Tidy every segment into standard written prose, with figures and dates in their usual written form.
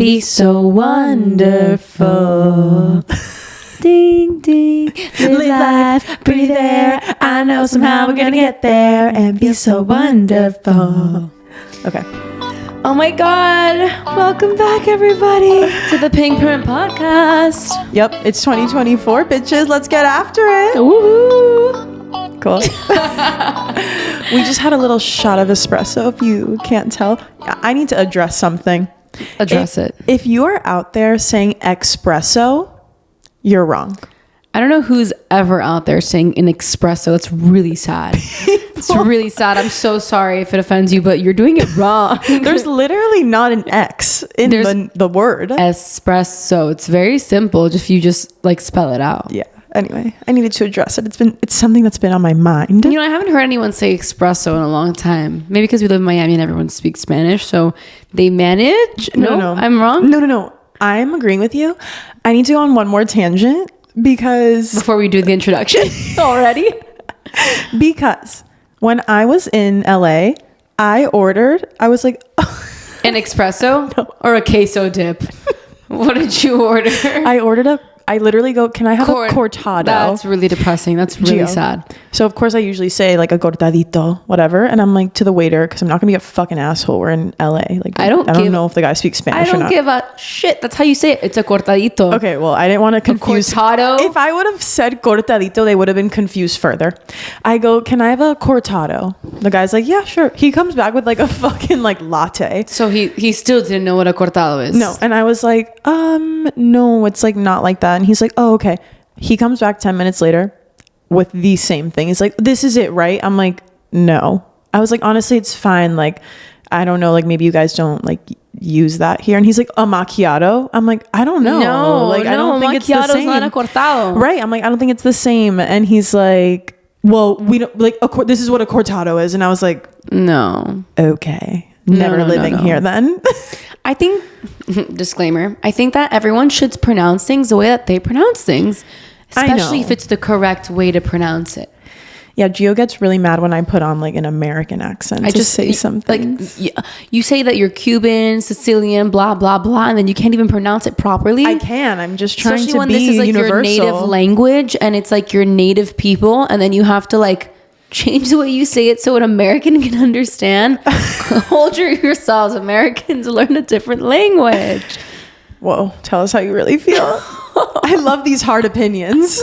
be so wonderful. Ding, ding, live life, breathe air. I know somehow we're gonna get there and be so wonderful. Okay. Oh my God. Welcome back, everybody, to the Pink Print Podcast. Yep, it's 2024, bitches. Let's get after it. Woohoo. Cool. We just had a little shot of espresso, if you can't tell. I need to address something. Address it. If you are out there saying espresso, you're wrong. I don't know who's ever out there saying an espresso. It's really sad. It's really sad. I'm so sorry if it offends you, but you're doing it wrong. There's literally not an X in the word. Espresso. It's very simple if you just like spell it out. Yeah. Anyway, I needed to address it. It's something that's been on my mind. You know, I haven't heard anyone say espresso in a long time. Maybe because we live in Miami and everyone speaks Spanish, so they manage. No. I'm wrong? No. I'm agreeing with you. I need to go on one more tangent because... Before we do the introduction already? Because when I was in LA, I was like... An espresso? No. Or a queso dip? What did you order? I literally go, can I have a cortado? That's really depressing. That's really sad. So of course I usually say like a cortadito, whatever. And I'm like to the waiter, because I'm not gonna be a fucking asshole. We're in LA. Like I don't know if the guy speaks Spanish or not. I don't give a shit. That's how you say it. It's a cortadito. Okay, well, I didn't want to confuse. A cortado? If I would have said cortadito, they would have been confused further. I go, can I have a cortado? The guy's like, yeah, sure. He comes back with like a fucking like latte. So he still didn't know what a cortado is. No. And I was like, no, it's like not like that. And he's like, oh, okay. He comes back 10 minutes later with the same thing. He's like, this is it, right? I'm like, no. I was like, honestly, it's fine. Like, I don't know. Like, maybe you guys don't like use that here. And he's like, a macchiato. I'm like, I don't know. No, I don't think it's the same. Not a cortado. Right. I'm like, I don't think it's the same. And he's like, well, we don't like, this is what a cortado is. And I was like, no. Okay. Never living here then. I think, disclaimer, I think that everyone should pronounce things the way that they pronounce things, especially if it's the correct way to pronounce it. Yeah, Gio gets really mad when I put on like an American accent. I just say something. Like you say that you're Cuban, Sicilian, blah, blah, blah, and then you can't even pronounce it properly. I can. I'm just trying Especially to when be this is like universal. your native language and it's like your native people, and then you have to like change the way you say it so an American can understand. Hold yourselves, Americans, learn a different language. Whoa, tell us how you really feel. I love these hard opinions.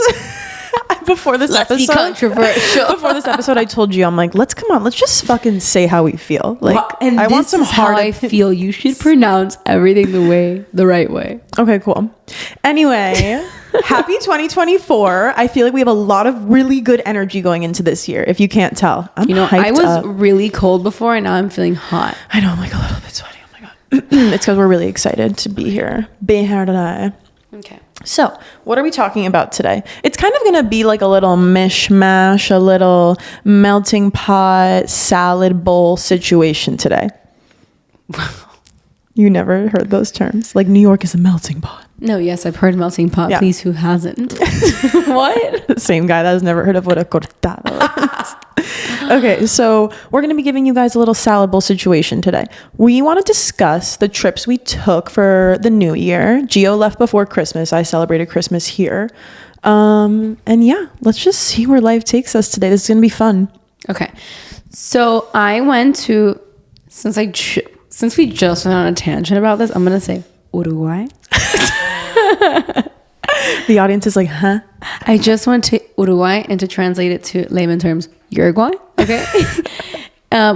Before this Let's be controversial. Before this episode, I told you, I'm like, let's just fucking say how we feel. Like, and I want some hard. How I feel. You should pronounce everything the right way. Okay, cool. Anyway. Happy 2024. I feel like we have a lot of really good energy going into this year. If you can't tell, I was really cold before and now I'm feeling hot. I know, I'm like a little bit sweaty. Oh my God. It's because we're really excited to be here today. Okay. So what are we talking about today? It's kind of going to be like a little mishmash, a little melting pot salad bowl situation today. You never heard those terms? Like New York is a melting pot. No, yes, I've heard melting pot. Yeah. Please, who hasn't? What? The same guy that has never heard of what a cortado is. Okay, so we're going to be giving you guys a little salad bowl situation today. We want to discuss the trips we took for the new year. Gio left before Christmas. I celebrated Christmas here. And yeah, let's just see where life takes us today. This is going to be fun. Okay. So I went to, since we just went on a tangent about this, I'm going to say Uruguay. The audience is like, huh? I just went to Uruguay, and to translate it to layman terms, Uruguay, okay?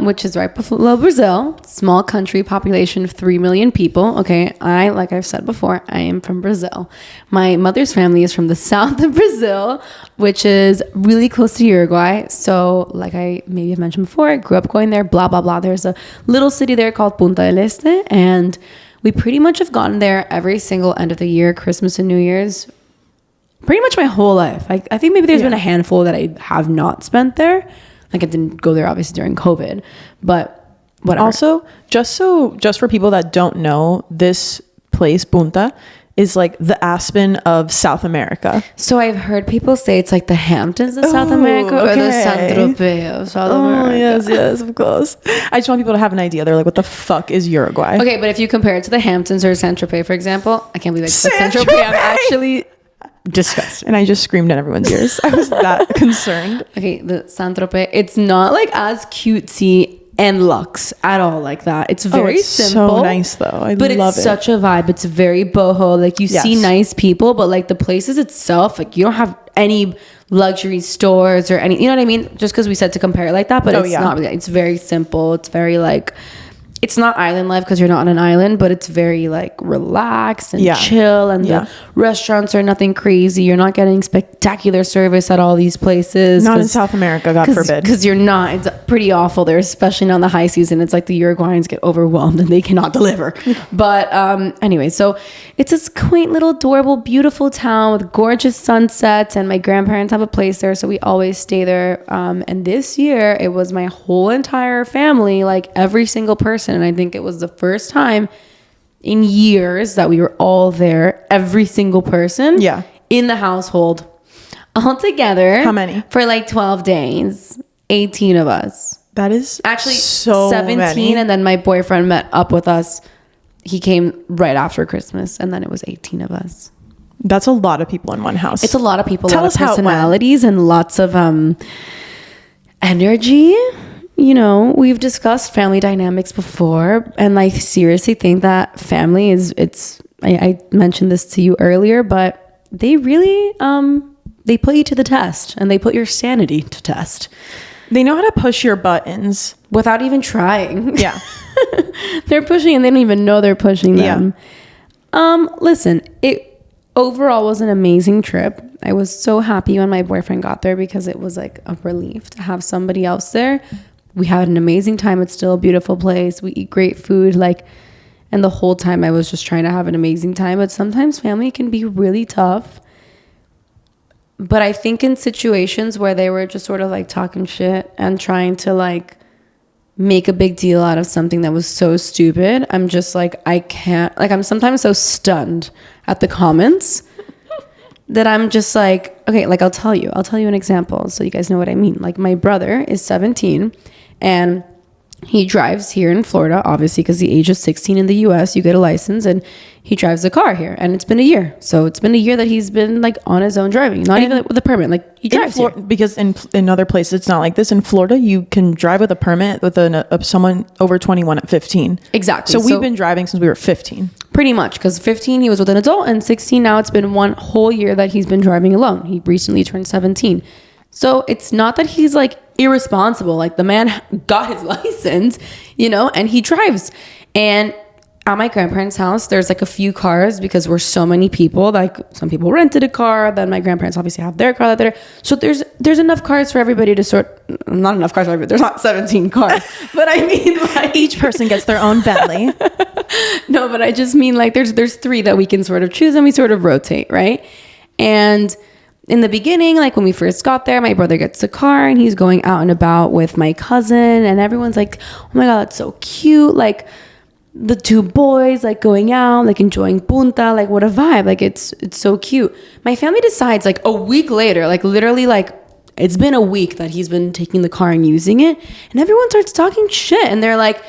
Which is right below Brazil. Small country, population of 3 million people, okay? Like I've said before, I am from Brazil. My mother's family is from the south of Brazil, which is really close to Uruguay. So like I maybe have mentioned before, I grew up going there, blah, blah, blah. There's a little city there called Punta del Este, and we pretty much have gone there every single end of the year, Christmas and New Year's, pretty much my whole life. I think maybe there's been a handful that I have not spent there. Like I didn't go there obviously during COVID, but whatever. Also, just for people that don't know, this place, Punta, is like the Aspen of South America. So I've heard people say it's like the Hamptons of South America or the Saint-Tropez of South America. Yes, of course. I just want people to have an idea. They're like, what the fuck is Uruguay? Okay, but if you compare it to the Hamptons or Saint-Tropez, for example, I can't believe I said Saint-Tropez. I'm actually disgusted. And I just screamed in everyone's ears. I was that concerned. Okay, the Saint-Tropez, it's not like as cutesy and luxe at all like that. It's very simple. So nice though. I but love it's it. such a vibe. It's very boho. Like you see nice people, but like the places itself, like you don't have any luxury stores or any, you know what I mean? Just because we said to compare it like that, but it's not really. It's very simple. It's very like, it's not island life because you're not on an island, but it's very like relaxed and chill, and the restaurants are nothing crazy. You're not getting spectacular service at all these places. Not in South America, God forbid. Because you're not. It's pretty awful there, especially now in the high season. It's like the Uruguayans get overwhelmed and they cannot deliver. But anyway, so it's this quaint little adorable, beautiful town with gorgeous sunsets, and my grandparents have a place there, so we always stay there. And this year, it was my whole entire family, like every single person. And I think it was the first time in years that we were all there, every single person in the household, all together. How many? For like 12 days, 18 of us. That is actually so 17 many. And then my boyfriend met up with us. He came right after Christmas, and then it was 18 of us. That's a lot of people in one house. It's a lot of people, Tell a lot us of personalities, and lots of energy. You know, we've discussed family dynamics before, and I seriously think that family is, I mentioned this to you earlier, but they really, they put you to the test, and they put your sanity to test. They know how to push your buttons without even trying. Yeah. They're pushing and they don't even know they're pushing them. Listen, it overall was an amazing trip. I was so happy when my boyfriend got there because it was like a relief to have somebody else there. We had an amazing time. It's still a beautiful place. We eat great food. And the whole time I was just trying to have an amazing time. But sometimes family can be really tough. But I think in situations where they were just sort of like talking shit and trying to like make a big deal out of something that was so stupid, I'm just like, I can't, like, I'm sometimes so stunned at the comments that I'm just like, okay, like I'll tell you an example so you guys know what I mean. Like my brother is 17 and he drives here in Florida, obviously, because the age of 16 in the US, you get a license, and he drives a car here. And it's been a year. So it's been a year that he's been like on his own driving, not even with a permit. Like he drives here. Because in other places, it's not like this. In Florida, you can drive with a permit with someone over 21 at 15. Exactly. So we've been driving since we were 15. Pretty much, because 15, he was with an adult, and 16, now it's been one whole year that he's been driving alone. He recently turned 17. So it's not that he's like irresponsible. Like the man got his license, you know, and he drives. And at my grandparents' house, there's like a few cars because we're so many people. Like some people rented a car. Then my grandparents obviously have their car that they're. So there's enough cars for everybody to not enough cars for everybody. There's not 17 cars, but I mean like each person gets their own Bentley. No, but I just mean like there's three that we can sort of choose and we sort of rotate, right? And in the beginning, like when we first got there, my brother gets a car and he's going out and about with my cousin, and everyone's like, oh my God, that's so cute. Like the two boys like going out, like enjoying Punta, like what a vibe. Like it's so cute. My family decides like a week later, like literally like it's been a week that he's been taking the car and using it, and everyone starts talking shit, and they're like,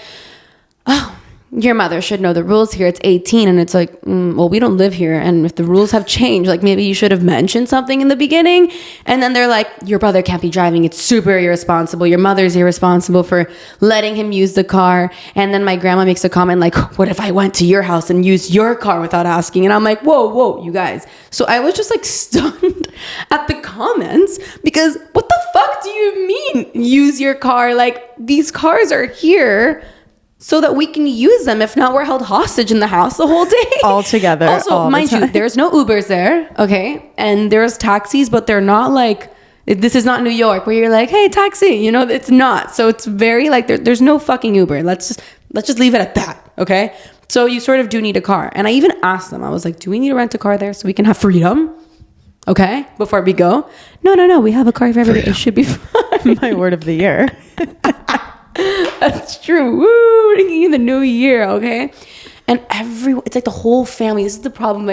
oh, your mother should know the rules here. It's 18. And it's like, well, we don't live here. And if the rules have changed, like maybe you should have mentioned something in the beginning. And then they're like, your brother can't be driving. It's super irresponsible. Your mother's irresponsible for letting him use the car. And then my grandma makes a comment like, what if I went to your house and used your car without asking? And I'm like, whoa, you guys. So I was just like stunned at the comments because what the fuck do you mean use your car? Like these cars are here so that we can use them. If not, we're held hostage in the house the whole day. All together. Also, mind you, there's no Ubers there, okay? And there's taxis, but they're not like, this is not New York where you're like, hey, taxi, you know, it's not. So it's very like, there's no fucking Uber. Let's just leave it at that, okay? So you sort of do need a car. And I even asked them, I was like, do we need to rent a car there so we can have freedom? Okay, before we go. No, we have a car for everybody. It should be fine. My word of the year. That's true. Woo, ringing in the new year, okay? And it's like the whole family. This is the problem.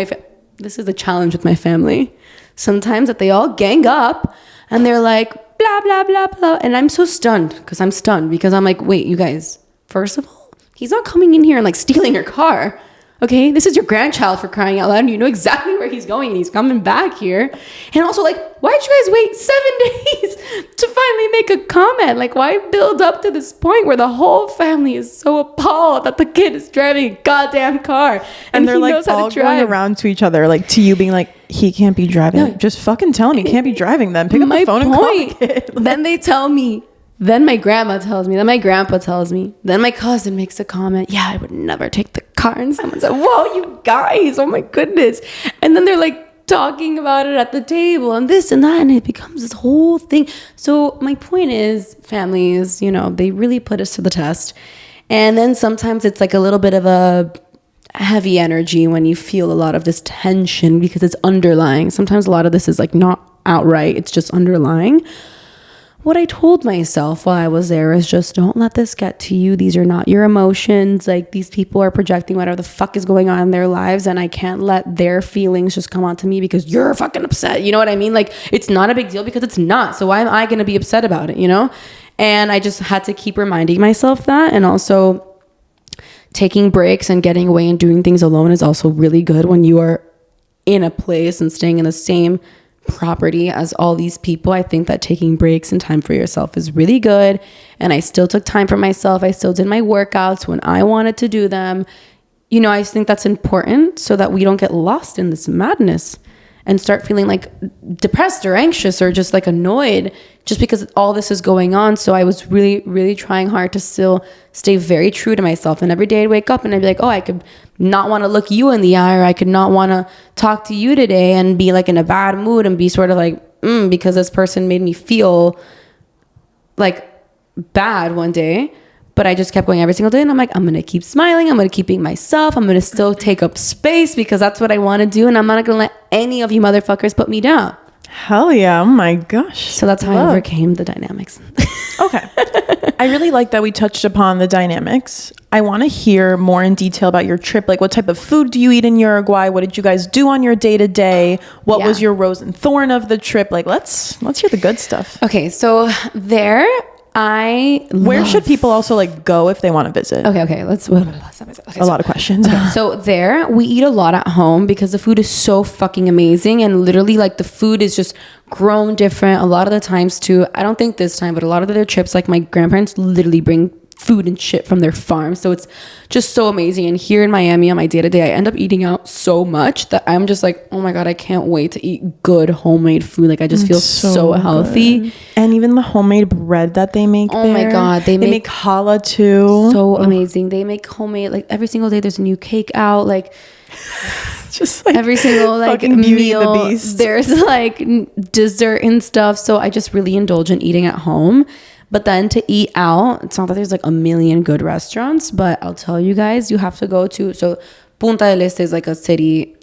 This is the challenge with my family. Sometimes that they all gang up and they're like, blah, blah, blah, blah. And I'm so stunned because I'm like, wait, you guys, first of all, he's not coming in here and like stealing your car. Okay, this is your grandchild, for crying out loud, and you know exactly where he's going and he's coming back here. And also, like, why'd you guys wait 7 days to finally make a comment? Like, why build up to this point where the whole family is so appalled that the kid is driving a goddamn car and they're like all going around to each other, like to you being like, he can't be driving. No. Just fucking tell him he can't be driving then. Pick up the phone and call the kid. Then they tell me. Then my grandma tells me, then my grandpa tells me, then my cousin makes a comment. Yeah, I would never take the car. And someone said, whoa, you guys, oh my goodness. And then they're like talking about it at the table and this and that. And it becomes this whole thing. So my point is, families, you know, they really put us to the test. And then sometimes it's like a little bit of a heavy energy when you feel a lot of this tension because it's underlying. Sometimes a lot of this is like not outright. It's just underlying. What I told myself while I was there is just don't let this get to you. These are not your emotions. Like, these people are projecting whatever the fuck is going on in their lives, and I can't let their feelings just come onto me because you're fucking upset. You know what I mean? Like, it's not a big deal because it's not. So why am I going to be upset about it, you know? And I just had to keep reminding myself that. And also taking breaks and getting away and doing things alone is also really good when you are in a place and staying in the same property as all these people. I think that taking breaks and time for yourself is really good. And I still took time for myself. I still did my workouts when I wanted to do them. You know, I think that's important so that we don't get lost in this madness and start feeling like depressed or anxious or just like annoyed just because all this is going on. So I was really, really trying hard to still stay very true to myself. And every day I'd wake up and I'd be like, oh, I could not want to look you in the eye, or I could not want to talk to you today and be like in a bad mood and be sort of like, because this person made me feel like bad one day. But I just kept going every single day. And I'm like, I'm going to keep smiling. I'm going to keep being myself. I'm going to still take up space because that's what I want to do. And I'm not going to let any of you motherfuckers put me down. Hell yeah. Oh my gosh. So that's how I overcame the dynamics. Okay. I really like that we touched upon the dynamics. I want to hear more in detail about your trip. Like, what type of food do you eat in Uruguay? What did you guys do on your day to day? What was your rose and thorn of the trip? Like, let's hear the good stuff. Okay. So there, where should people also like go if they want to visit? Okay. A lot of questions. Okay, so there we eat a lot at home because the food is so fucking amazing, and literally like the food is just grown different a lot of the times too. I don't think this time, but a lot of their trips, like my grandparents literally bring food and shit from their farm, so it's just so amazing. And here in Miami on my day-to-day, I end up eating out so much that I'm just like, oh my god, I can't wait to eat good homemade food. Like, I just feel so healthy. Good. And even the homemade bread that they make my god, they make challah too. So amazing. They make homemade, like every single day there's a new cake out, like just like every single like meal there's like dessert and stuff. So I just really indulge in eating at home. But then to eat out, it's not that there's like a million good restaurants, but I'll tell you guys, you have to go to, so Punta del Este is like a city,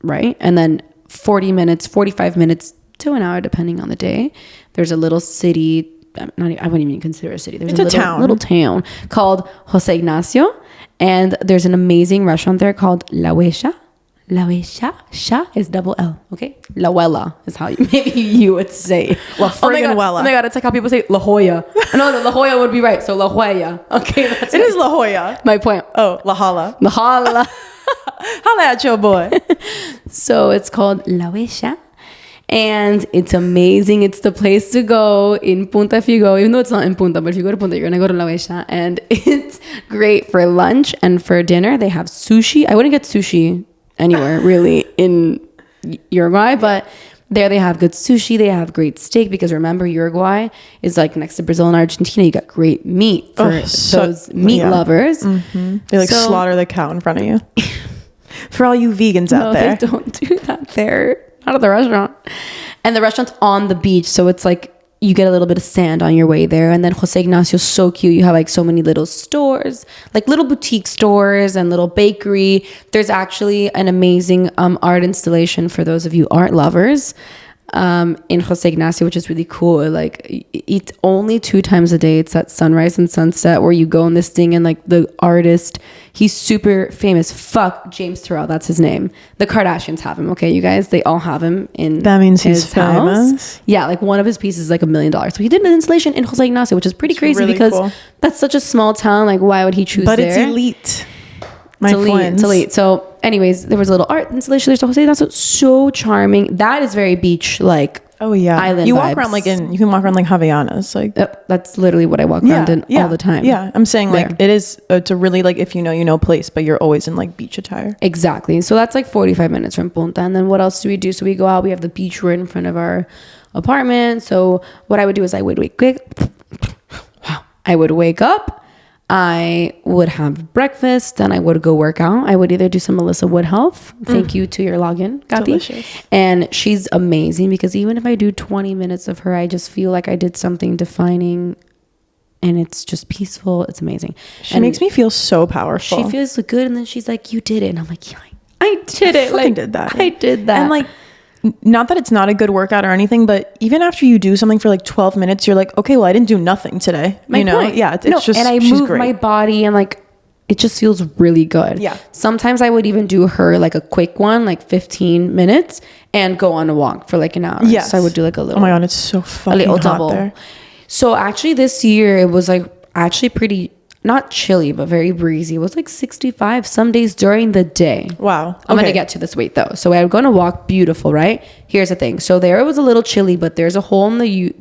right? And then 45 minutes to an hour, depending on the day, there's a little city, I wouldn't even consider a city. There's a little town called Jose Ignacio. And there's an amazing restaurant there called La Huella. La Huella, Sha is double L, okay? La Huella is how maybe you would say. La friggin' Huella. Oh my god, it's like how people say La Jolla. No, La Jolla would be right. So La Huella. Okay, it is La Jolla. My point. Oh, La Hala. La Hala. Holla at your boy. So it's called La Huella. And it's amazing. It's the place to go in Punta if you go, even though it's not in Punta, but if you go to Punta, you're going to go to La Huella. And it's great for lunch and for dinner. They have sushi. I wouldn't get sushi anywhere really in Uruguay, but there they have good sushi. They have great steak because remember, Uruguay is like next to Brazil and Argentina. You got great meat for those meat lovers. Mm-hmm. They like slaughter the cow in front of you. For all you vegans out there. They don't do that there. Not at the restaurant. And the restaurant's on the beach, so it's like you get a little bit of sand on your way there. And then Jose Ignacio is so cute. You have like so many little stores, like little boutique stores and little bakery. There's actually an amazing art installation for those of you art lovers. in Jose Ignacio, which is really cool. Like it's only 2 times a day. It's at sunrise and sunset where you go in this thing, and like the artist, he's super famous. Fuck James Turrell, that's his name. The Kardashians have him. Okay, you guys, they all have him in. That means his he's famous. house. Yeah, like one of his pieces is like $1 million. So he did an installation in Jose Ignacio, which is pretty crazy really because cool. that's such a small town. Like why would he choose But there? it's elite. It's elite. So anyways, there was a little art installation. There's Jose Ignacio, so charming. That is very beach like. Oh yeah, island you walk vibes. around like you can walk around like Havaianas, like That's literally what I walk around in all the time. Yeah, I'm saying like There. it is. It's a really like if you know place, but you're always in like beach attire. Exactly. So that's like 45 minutes from Punta. And then what else do we do? So we go out. We have the beach right in front of our apartment. So what I would do is I would wake up. I would have breakfast, then I would go work out. I would either do some Melissa Wood Health. Thank you to your login, Kathy. Delicious. And she's amazing because even if I do 20 minutes of her, I just feel like I did something defining, and it's just peaceful. It's amazing. She makes me feel so powerful. She feels good, and then she's like, "You did it," and I'm like, "Yeah, I did it. fucking did that. I did that." And like, not that it's not a good workout or anything, but even after you do something for like 12 minutes, you're like, okay, well, I didn't do nothing today. My point. Yeah, it's just, and I she's move great. my body, and like it just feels really good. Yeah. Sometimes I would even do her like a quick one, like 15 minutes, and go on a walk for like an hour. Yes. So I would do like a little. Oh my god, it's so fucking hot there. So actually, this year it was like actually pretty. Not chilly, but very breezy. It was like 65 some days during the day. Wow. I'm going to get to this weight though. So I'm going to walk beautiful, right? Here's the thing. So there it was a little chilly, but there's a hole in the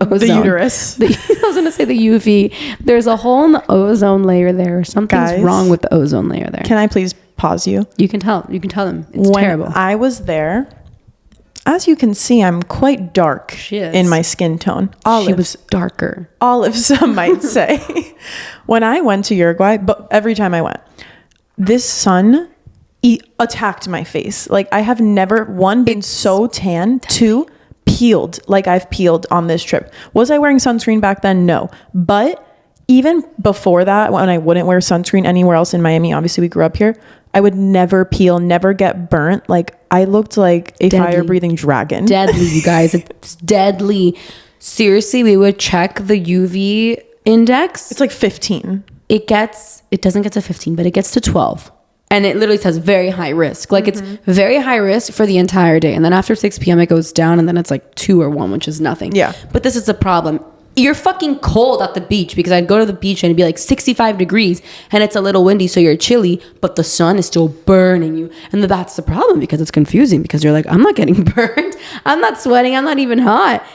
ozone. The uterus. I was going to say the UV. There's a hole in the ozone layer there. Something's Guys, wrong with the ozone layer there. Can I please pause you? You can tell them. It's When terrible. I was there, as you can see, I'm quite dark She is. in my skin tone. She was darker. Olive, some might say. When I went to Uruguay, but every time I went, this sun attacked my face. Like I have never, one, been so tan, two, peeled like I've peeled on this trip. Was I wearing sunscreen back then? No. But even before that, when I wouldn't wear sunscreen anywhere else in Miami, obviously we grew up here, I would never peel, never get burnt. Like I looked like a fire-breathing dragon. Deadly, you guys. It's deadly. Seriously, we would check the UV index. It's like 15. It doesn't get to 15, but it gets to 12. And it literally says very high risk. Like it's very high risk for the entire day. And then after 6 p.m. it goes down, and then it's like 2 or 1, which is nothing. Yeah. But this is the problem. You're fucking cold at the beach, because I'd go to the beach and it'd be like 65 degrees and it's a little windy, so you're chilly, but the sun is still burning you. And that's the problem, because it's confusing, because you're like, I'm not getting burned. I'm not sweating. I'm not even hot.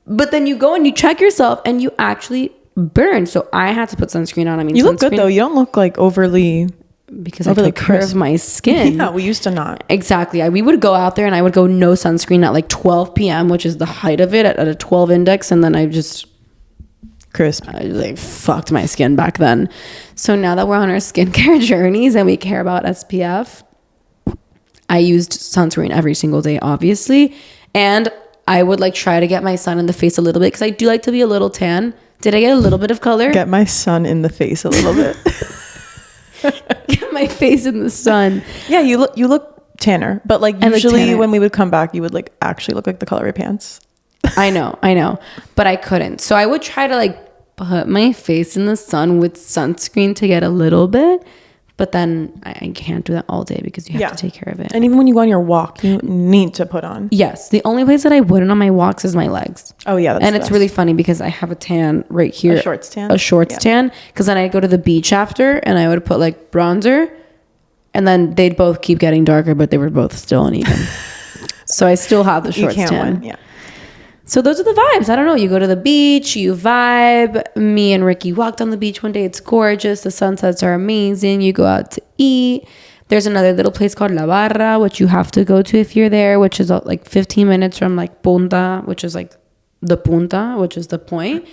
But then you go and you check yourself and you actually burn. So I had to put sunscreen on. I mean, You look good though. You don't look like overly, because I take care of my skin. Yeah, we used to not. Exactly. We would go out there and I would go no sunscreen at like 12 p.m., which is the height of it, at a 12 index. And then I like fucked my skin back then. So now that we're on our skincare journeys and we care about SPF, I used sunscreen every single day, obviously. And I would like try to get my sun in the face a little bit, because I do like to be a little tan. Did I get a little bit of color? Get my sun in the face a little bit. Get my face in the sun. Yeah, you look tanner, but like usually when we would come back, you would like actually look like the color of your pants. I know, but I couldn't. So I would try to like put my face in the sun with sunscreen to get a little bit, but then I can't do that all day, because you have to take care of it. And even when you go on your walk, you need to put on. Yes, the only place that I wouldn't on my walks is my legs. Oh yeah, and it's really funny because I have a tan right here, a shorts tan. Because then I go to the beach after, and I would put like bronzer, and then they'd both keep getting darker, but they were both still uneven. So I still have the shorts tan. Win. Yeah. So those are the vibes. I don't know. You go to the beach, you vibe. Me and Ricky walked on the beach one day. It's gorgeous. The sunsets are amazing. You go out to eat. There's another little place called La Barra, which you have to go to if you're there, which is like 15 minutes from like Punta, which is like the Punta, which is the point.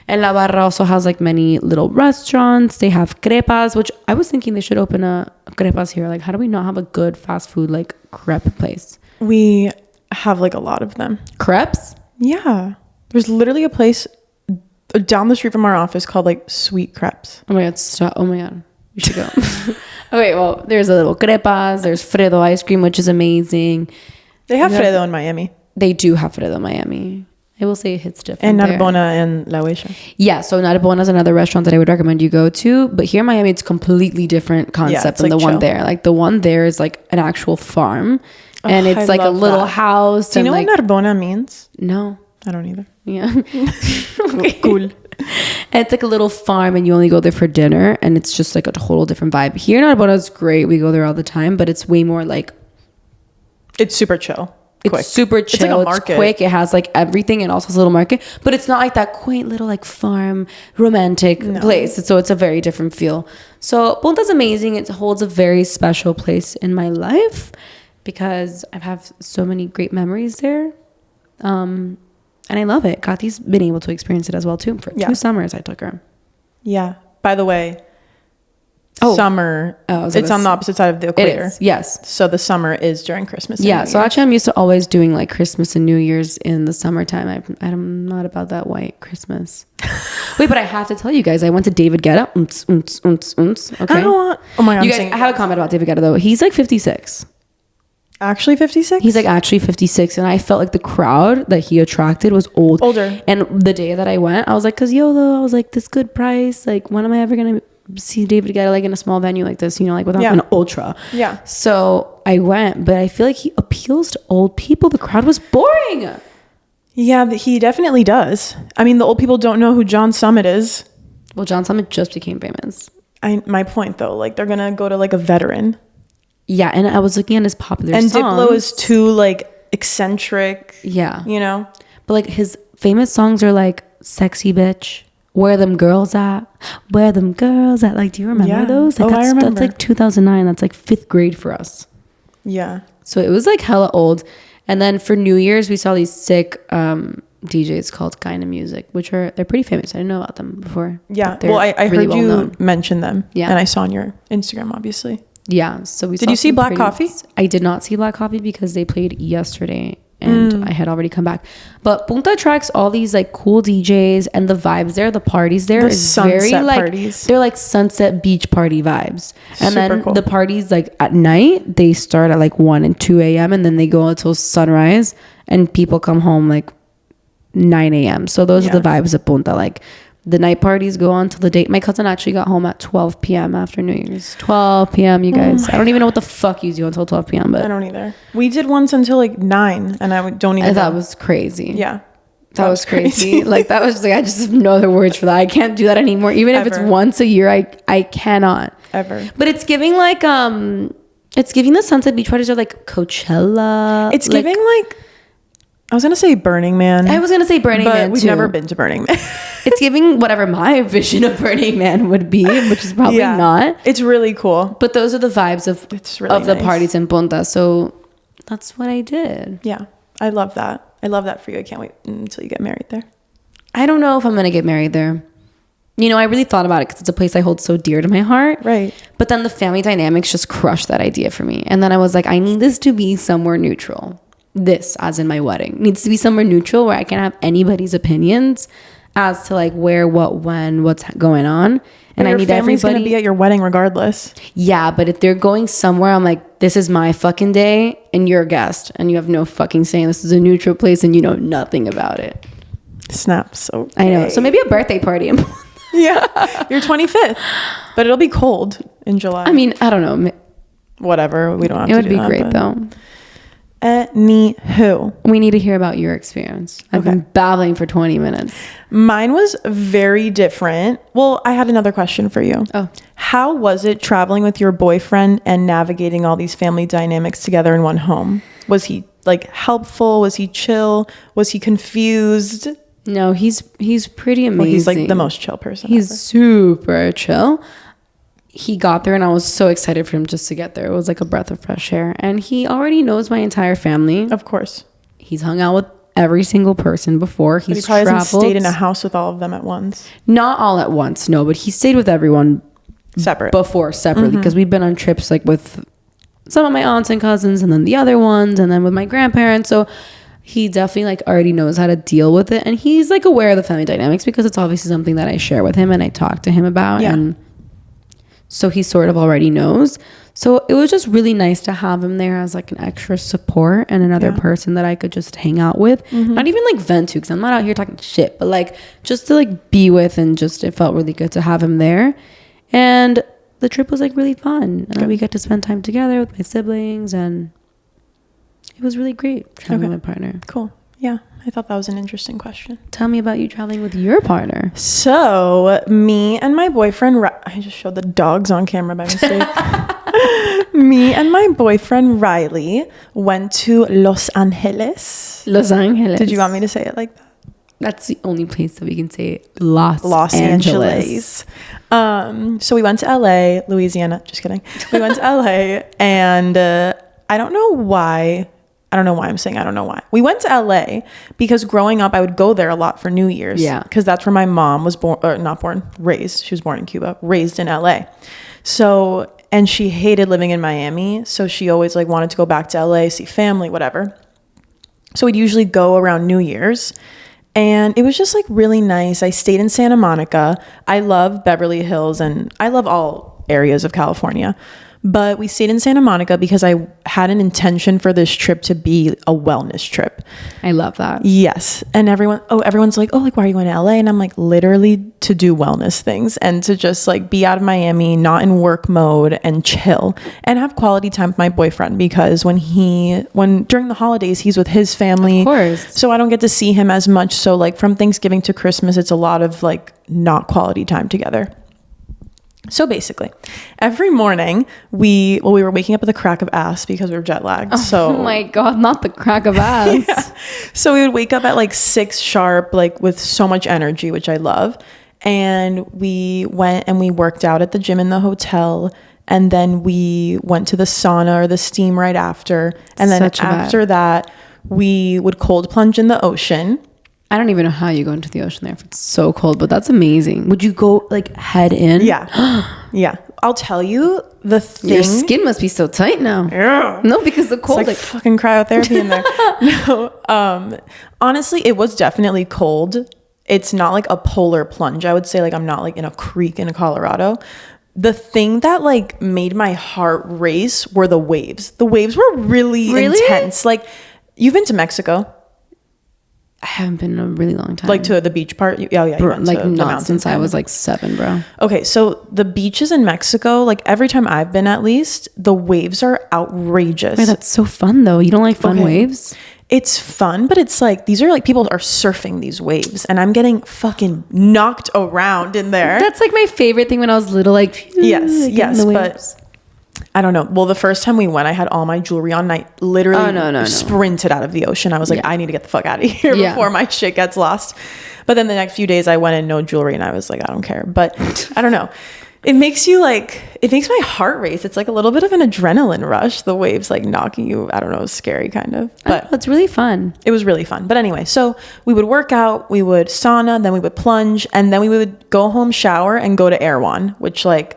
And La Barra also has like many little restaurants. They have crepas, which I was thinking they should open a crepas here. Like, how do we not have a good fast food like crepe place? We have like a lot of them. Crepes? Yeah. There's literally a place down the street from our office called like Sweet Crepes. Oh my God, stop. Oh my God. We should go. Okay, well, there's a little crepas. There's Fredo ice cream, which is amazing. They have Fredo in Miami. they do have Fredo Miami. I will say it hits different. And Narbona and La Huella. Yeah, so Narbona is another restaurant that I would recommend you go to. But here in Miami, it's completely different concept than the one there. Like the one there is like an actual farm. And it's like a little house. Do you know what Narbona means? No. I don't either. Yeah. Cool. And it's like a little farm and you only go there for dinner. And it's just like a total different vibe. Here in Narbona is great. We go there all the time. But it's way more like... It's super chill. It's super chill. It's like a market. It's quick. It has like everything and also has a little market. But it's not like that quaint little like farm romantic place. So it's a very different feel. So Punta's amazing. It holds a very special place in my life because I have so many great memories there. And I love it. Kati's been able to experience it as well too. For 2 summers I took her. Yeah. By the way, summer, it's on the opposite side of the equator. It is, yes. So the summer is during Christmas. Yeah. So actually I'm used to always doing like Christmas and New Year's in the summertime. I'm not about that white Christmas. Wait, but I have to tell you guys, I went to David Guetta. Okay. I don't want... Oh my God. You guys, I have a comment about David Guetta though. He's like 56. Actually 56? He's like actually 56. And I felt like the crowd that he attracted was older. And the day that I went, I was like, cause YOLO, I was like, this good price. Like, when am I ever going to see David Guetta like in a small venue like this, you know, like without an ultra. Yeah. So I went, but I feel like he appeals to old people. The crowd was boring. Yeah, he definitely does. I mean, the old people don't know who John Summit is. Well, John Summit just became famous. My point though, like they're gonna go to like a veteran. Yeah, and I was looking at his popular songs. And Diplo is too like eccentric. Yeah. You know? But like his famous songs are like Sexy Bitch. Where them girls at? Where them girls at? Like, do you remember those? Like, I remember. That's like 2009. That's like 5th grade for us. Yeah. So it was like hella old. And then for New Year's, we saw these sick DJs called Kinda Music, which they're pretty famous. I didn't know about them before. Yeah. Well, I really heard you mention them. Yeah. And I saw on your Instagram, obviously. Yeah. So Did you see Black Coffee? I did not see Black Coffee because they played yesterday. And I had already come back. But Punta attracts all these like cool DJs and the vibes there, the parties there is very like parties. They're like sunset beach party vibes. And then the parties like at night, they start at like 1 and 2 a.m. and then they go until sunrise and people come home like 9 a.m. So those are the vibes of Punta. Like the night parties go on till the date. My cousin actually got home at 12 p.m. after New Year's. 12 p.m. you guys. I don't even know what the fuck you do until 12 p.m. But I don't either. We did once until like 9 and I don't even know. That was crazy. Yeah. That was crazy. Like that was just like, I just have no other words for that. I can't do that anymore. Even if it's once a year, I cannot. Ever. But it's giving like, it's giving the sunset beach parties are like Coachella. It's like, giving like, I was going to say Burning Man. I was going to say Burning Man we've never been to Burning Man. It's giving whatever my vision of Burning Man would be, which is probably not. It's really cool. But those are the vibes of the parties in Punta. So that's what I did. Yeah. I love that. I love that for you. I can't wait until you get married there. I don't know if I'm going to get married there. You know, I really thought about it because it's a place I hold so dear to my heart. Right. But then the family dynamics just crushed that idea for me. And then I was like, I need this to be somewhere neutral. This, as in my wedding, needs to be somewhere neutral where I can have anybody's opinions as to like where, what, when, what's going on. And I need everybody going to be at your wedding regardless. Yeah, but if they're going somewhere, I'm like, this is my fucking day and you're a guest and you have no fucking say. This is a neutral place and you know nothing about it. Snaps. Okay. I know. So maybe a birthday party. Yeah, your 25th, but it'll be cold in July. I mean, I don't know. Whatever. We don't have to do that. It would be great though. Anywho, we need to hear about your experience. I've been babbling for 20 minutes. Mine was very different. Well, I had another question for you. Oh. How was it traveling with your boyfriend and navigating all these family dynamics together in one home? Was he like helpful? Was he chill? Was he confused? No, he's pretty amazing. Well, he's like the most chill person He's super chill. He got there and I was so excited for him just to get there. It was like a breath of fresh air. And he already knows my entire family. Of course. He's hung out with every single person before. He probably hasn't stayed in a house with all of them at once. Not all at once, no. But he stayed with everyone separately. Because we've been on trips like with some of my aunts and cousins and then the other ones and then with my grandparents. So he definitely like already knows how to deal with it. And he's like aware of the family dynamics because it's obviously something that I share with him and I talk to him about. Yeah. And So he sort of already knows. So it was just really nice to have him there as like an extra support and another person that I could just hang out with. Not even like vent to, because I'm not out here talking shit, but like just to like be with, and just it felt really good to have him there. And the trip was like really fun. And we got to spend time together with my siblings, and it was really great traveling with my partner. Cool. Yeah, I thought that was an interesting question. Tell me about you traveling with your partner. So me and my boyfriend, I just showed the dogs on camera by mistake. Me and my boyfriend Riley went to Los Angeles. Los Angeles. Did you want me to say it like that? That's the only place that we can say it. Los Angeles. So we went to LA, Louisiana. Just kidding. We went to LA, and I don't know why. We went to LA because growing up, I would go there a lot for New Year's. Yeah. Because that's where my mom was raised. She was born in Cuba, raised in LA. So, and she hated living in Miami. So she always like wanted to go back to LA, see family, whatever. So we'd usually go around New Year's. And it was just like really nice. I stayed in Santa Monica. I love Beverly Hills, and I love all areas of California. But we stayed in Santa Monica because I had an intention for this trip to be a wellness trip. I love that. Yes. And everyone's like, oh, like, why are you going to LA? And I'm like, literally to do wellness things and to just like be out of Miami, not in work mode, and chill and have quality time with my boyfriend, because when during the holidays, he's with his family. Of course. So I don't get to see him as much. So like from Thanksgiving to Christmas, it's a lot of like not quality time together. So basically, every morning we were waking up at the crack of ass because we were jet lagged. Oh my God, not the crack of ass. Yeah. So we would wake up at like 6 sharp, like with so much energy, which I love. And we went and we worked out at the gym in the hotel. And then we went to the sauna or the steam right after. And then after that, we would cold plunge in the ocean. I don't even know how you go into the ocean there if it's so cold, but that's amazing. Would you go like head in? Yeah. Yeah. I'll tell you the thing. Your skin must be so tight now. Yeah. No, because the cold. It's like fucking cryotherapy in there. No. Honestly, it was definitely cold. It's not like a polar plunge. I would say like I'm not like in a creek in Colorado. The thing that like made my heart race were the waves. The waves were really intense. Like, you've been to Mexico. I haven't been in a really long time. Like to the beach part? Yeah. Bro, like not since I was like 7, bro. Okay, so the beaches in Mexico, like every time I've been at least, the waves are outrageous. Wait, that's so fun though. You don't like fun waves? It's fun, but it's like, these are like people are surfing these waves and I'm getting fucking knocked around in there. That's like my favorite thing when I was little, like yes, but I don't know. Well, the first time we went, I had all my jewelry on. I literally sprinted out of the ocean. I was like, I need to get the fuck out of here before my shit gets lost. But then the next few days I went in no jewelry and I was like, I don't care. But I don't know. It makes my heart race. It's like a little bit of an adrenaline rush. The waves like knocking you, I don't know, scary kind of. But it's really fun. It was really fun. But anyway, so we would work out, we would sauna, then we would plunge, and then we would go home, shower, and go to Erewhon, which like,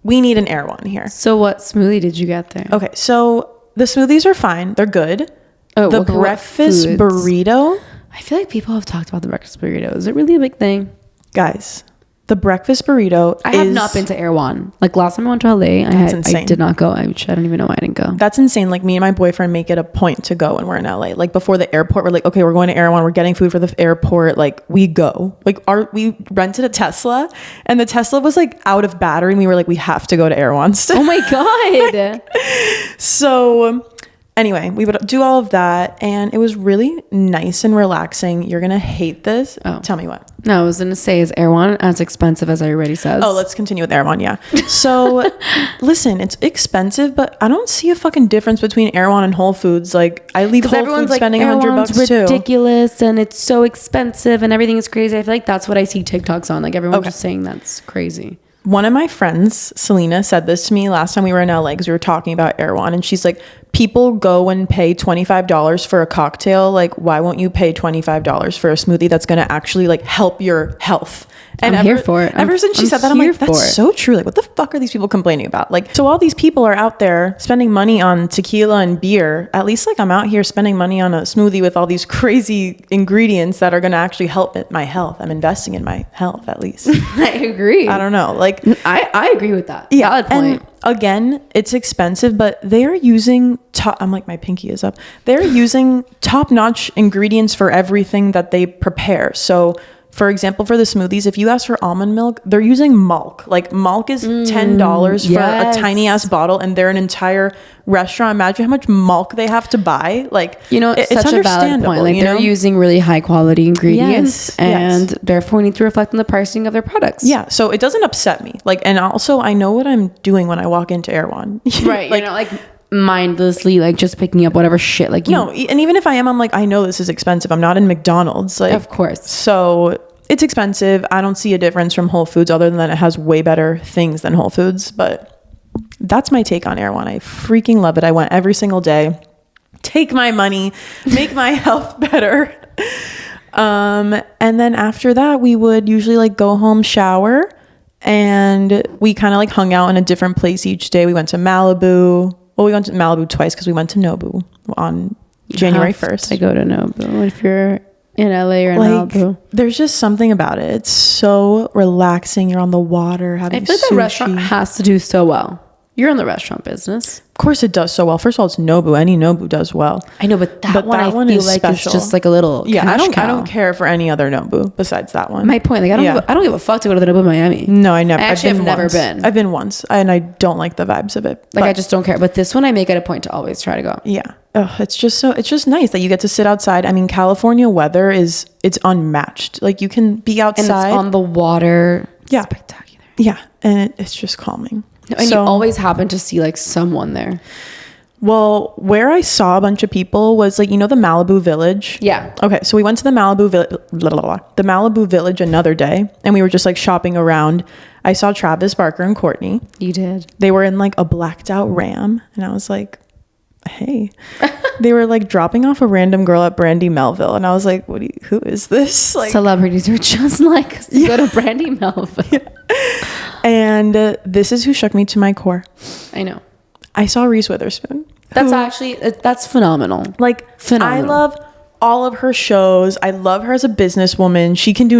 we need an Erewhon here. So what smoothie did you get there? Okay, so the smoothies are fine. They're good. Oh, the breakfast burrito. I feel like people have talked about the breakfast burrito. Is it really a big thing? Guys, the breakfast burrito I have not been to Erewhon. Like last time I went to LA, I did not go. I don't even know why I didn't go. That's insane. Like me and my boyfriend make it a point to go when we're in LA. Like before the airport, we're like, okay, we're going to Erewhon. We're getting food for the airport. Like we go. Like we rented a Tesla and the Tesla was like out of battery. And we were like, we have to go to Erewhon still. Oh my God. So anyway, we would do all of that and it was really nice and relaxing. You're going to hate this. Oh. Tell me what. No, I was going to say, is Erewhon as expensive as everybody says? Oh, let's continue with Erewhon, yeah. So, listen, it's expensive, but I don't see a fucking difference between Erewhon and Whole Foods. Like, I leave Whole Foods spending $100 too. Ridiculous and it's so expensive and everything is crazy. I feel like that's what I see TikToks on. Like, everyone's just saying that's crazy. One of my friends, Selena, said this to me last time we were in LA because we were talking about Erewhon, and she's like, people go and pay $25 for a cocktail. Like, why won't you pay $25 for a smoothie that's going to actually like help your health? And I'm here for it. Ever since she said that, I'm like, that's so true. Like, what the fuck are these people complaining about? Like, so all these people are out there spending money on tequila and beer. At least like I'm out here spending money on a smoothie with all these crazy ingredients that are going to actually help my health. I'm investing in my health at least. I agree. I don't know. Like, Like, I agree with that. yeah. Valid point. And again, it's expensive, but they are using I'm like, my pinky is up. They're using top-notch ingredients for everything that they prepare. So for example, for the smoothies, if you ask for almond milk, they're using milk. Like milk is $10 for a tiny ass bottle, and they're an entire restaurant. Imagine how much milk they have to buy. Like, it's such a valid point. Like they're using really high quality ingredients, and therefore need to reflect on the pricing of their products. Yeah, so it doesn't upset me. Like, and also I know what I'm doing when I walk into Erewhon. Right, like mindlessly like just picking up whatever shit like no, and even if I am, I'm like, I know this is expensive. I'm not in McDonald's, like, of course. So it's expensive. I don't see a difference from Whole Foods other than it has way better things than Whole Foods. But that's my take on Erewhon. I freaking love it. I went every single day. Take my money, make my health better. And then after that, we would usually like go home, shower, and we kind of like hung out in a different place each day. We went to Malibu. Well, we went to Malibu twice because we went to Nobu on January 1st. I go to Nobu if you're in LA or in Malibu. There's just something about it. It's so relaxing. You're on the water having sushi. I feel like the restaurant has to do so well. You're in the restaurant business. Of course it does so well. First of all, it's Nobu. Any Nobu does well. I know, but that one I feel like special. It's just like a little I don't care for any other Nobu besides that one. My point, like I don't give a fuck to go to the Nobu in Miami. No, I never. I've never been. I've been once, and I don't like the vibes of it. Like I just don't care. But this one, I make it a point to always try to go. Yeah. Oh, it's just nice that you get to sit outside. I mean, California weather it's unmatched. Like you can be outside and it's on the water. Yeah, spectacular. Yeah, and it's just calming. And you always happen to see like someone there. Well, where I saw a bunch of people was like, the Malibu Village. Yeah. Okay, so we went to the Malibu Village another day, and we were just like shopping around. I saw Travis Barker and Courtney. You did. They were in like a blacked out Ram, and I was like, hey. They were like dropping off a random girl at Brandy Melville, and I was like, who is this? Like, celebrities are just like us to go to Brandy Melville. Yeah. And this is who shook me to my core. I know. I saw Reese Witherspoon. That's phenomenal. Like, phenomenal. I love all of her shows. I love her as a businesswoman. She can do